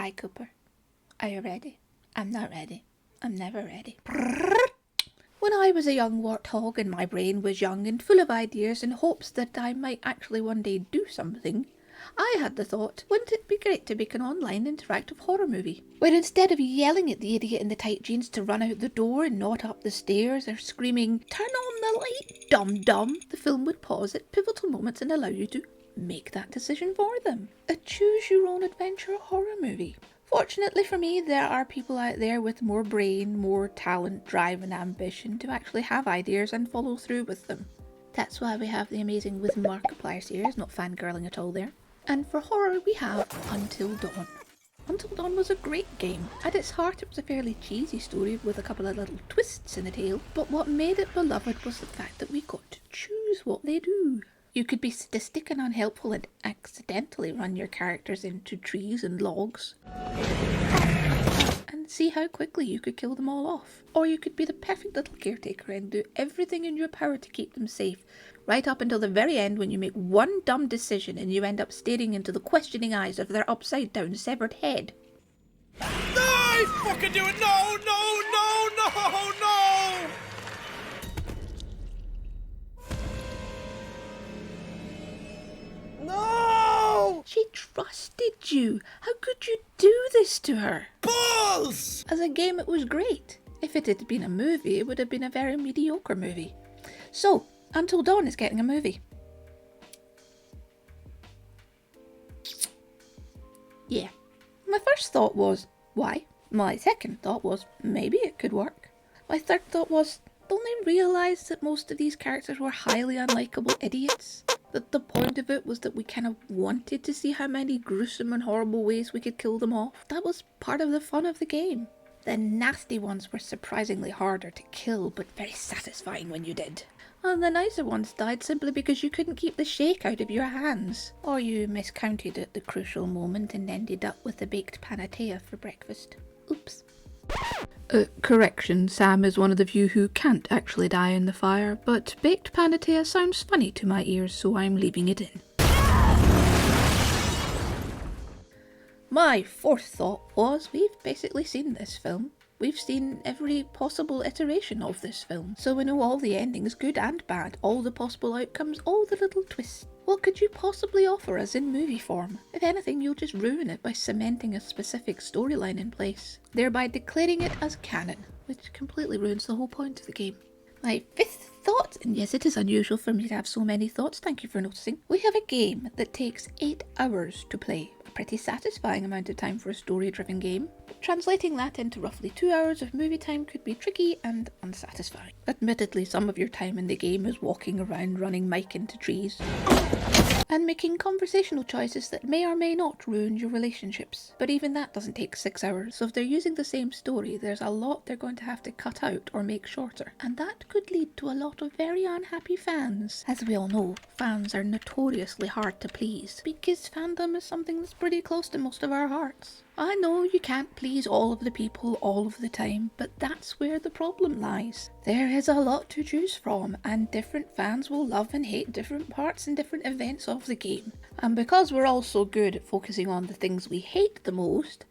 Hi, Cooper. Are you ready? I'm not ready. I'm never ready. When I was a young warthog and my brain was young and full of ideas and hopes that I might actually one day do something, I had the thought, wouldn't it be great to make an online interactive horror movie, where instead of yelling at the idiot in the tight jeans to run out the door and not up the stairs, or screaming, "Turn on the light, dum-dum," the film would pause at pivotal moments and allow you to make that decision for them. A choose-your-own-adventure horror movie. Fortunately for me, there are people out there with more brain, more talent, drive and ambition to actually have ideas and follow through with them. That's why we have the amazing With Markiplier series, not fangirling at all there. And for horror we have Until Dawn. Until Dawn was a great game. At its heart it was a fairly cheesy story with a couple of little twists in the tale, but what made it beloved was the fact that we got to choose what they do. You could be sadistic and unhelpful and accidentally run your characters into trees and logs and see how quickly you could kill them all off. Or you could be the perfect little caretaker and do everything in your power to keep them safe, right up until the very end when you make one dumb decision and you end up staring into the questioning eyes of their upside down severed head. No! Fucking do it! No! No! No! No! No! No! She trusted you. How could you do this to her? Balls! As a game it was great. If it had been a movie, it would have been a very mediocre movie. So, Until Dawn is getting a movie. Yeah. My first thought was, why? My second thought was, maybe it could work. My third thought was, don't they realise that most of these characters were highly unlikable idiots? That the point of it was that we kind of wanted to see how many gruesome and horrible ways we could kill them off. That was part of the fun of the game. The nasty ones were surprisingly harder to kill, but very satisfying when you did. And the nicer ones died simply because you couldn't keep the shake out of your hands. Or you miscounted at the crucial moment and ended up with a baked panatea for breakfast. Oops. Correction, Sam is one of the few who can't actually die in the fire, but baked panatea sounds funny to my ears, so I'm leaving it in. My fourth thought was, we've basically seen this film. We've seen every possible iteration of this film, so we know all the endings, good and bad, all the possible outcomes, all the little twists. What could you possibly offer us in movie form? If anything, you'll just ruin it by cementing a specific storyline in place, thereby declaring it as canon, which completely ruins the whole point of the game. My fifth thought, and yes, it is unusual for me to have so many thoughts, thank you for noticing. We have a game that takes 8 hours to play. A pretty satisfying amount of time for a story-driven game. Translating that into roughly 2 hours of movie time could be tricky and unsatisfying. Admittedly, some of your time in the game is walking around running Mike into trees and making conversational choices that may or may not ruin your relationships. But even that doesn't take 6 hours, so if they're using the same story, there's a lot they're going to have to cut out or make shorter. And that could lead to a lot of very unhappy fans. As we all know, fans are notoriously hard to please, because fandom is something that's pretty close to most of our hearts. I know you can't please all of the people all of the time, but that's where the problem lies. There is a lot to choose from, and different fans will love and hate different parts and different events of the game. And because we're all so good at focusing on the things we hate the most,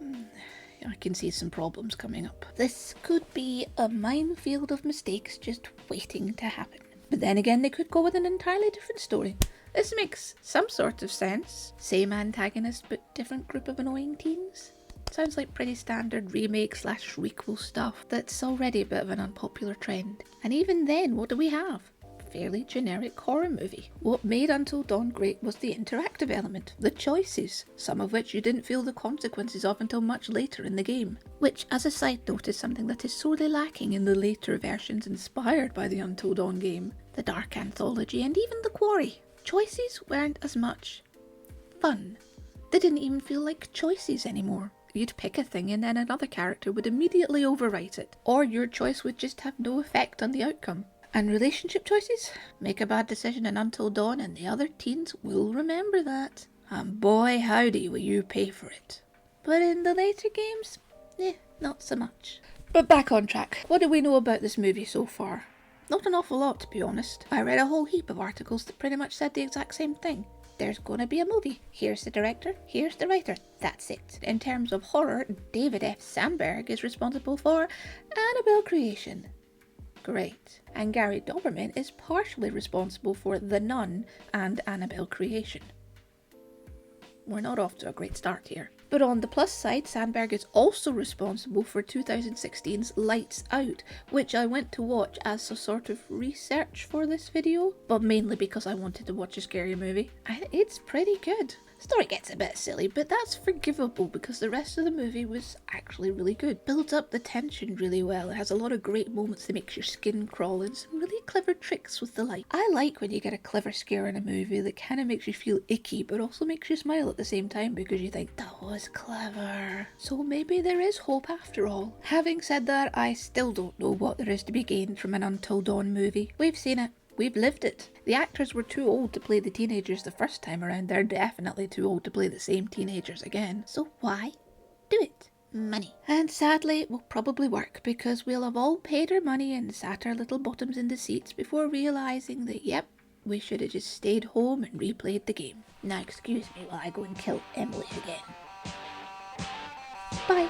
I can see some problems coming up. This could be a minefield of mistakes just waiting to happen. But then again, they could go with an entirely different story. This makes some sort of sense. Same antagonist, but different group of annoying teens. Sounds like pretty standard remake/requel stuff that's already a bit of an unpopular trend. And even then, what do we have? Fairly generic horror movie. What made Until Dawn great was the interactive element, the choices, some of which you didn't feel the consequences of until much later in the game. Which, as a side note, is something that is sorely lacking in the later versions inspired by the Until Dawn game, the Dark Anthology, and even the Quarry. Choices weren't as much fun. They didn't even feel like choices anymore. You'd pick a thing and then another character would immediately overwrite it, or your choice would just have no effect on the outcome. And relationship choices? Make a bad decision in Until Dawn and the other teens will remember that. And boy howdy will you pay for it. But in the later games, not so much. But back on track. What do we know about this movie so far? Not an awful lot, to be honest. I read a whole heap of articles that pretty much said the exact same thing. there's gonna be a movie. Here's the director, here's the writer, that's it. In terms of horror, David F. Sandberg is responsible for Annabelle creation. Great. And Gary Doberman is partially responsible for The Nun and Annabelle creation. We're not off to a great start here. But on the plus side, Sandberg is also responsible for 2016's Lights Out, which I went to watch as a sort of research for this video, but mainly because I wanted to watch a scary movie. And it's pretty good. Story gets a bit silly, but that's forgivable because the rest of the movie was actually really good. Builds up the tension really well. It has a lot of great moments that makes your skin crawl and some really clever tricks with the light. I like when you get a clever scare in a movie that kind of makes you feel icky but also makes you smile at the same time because you think, that was clever. So maybe there is hope after all. Having said that, I still don't know what there is to be gained from an Until Dawn movie. We've seen it. We've lived it. The actors were too old to play the teenagers the first time around. They're definitely too old to play the same teenagers again. So why do it? Money. And sadly, it will probably work because we'll have all paid our money and sat our little bottoms in the seats before realising that, yep, we should have just stayed home and replayed the game. Now excuse me while I go and kill Emily again. Bye.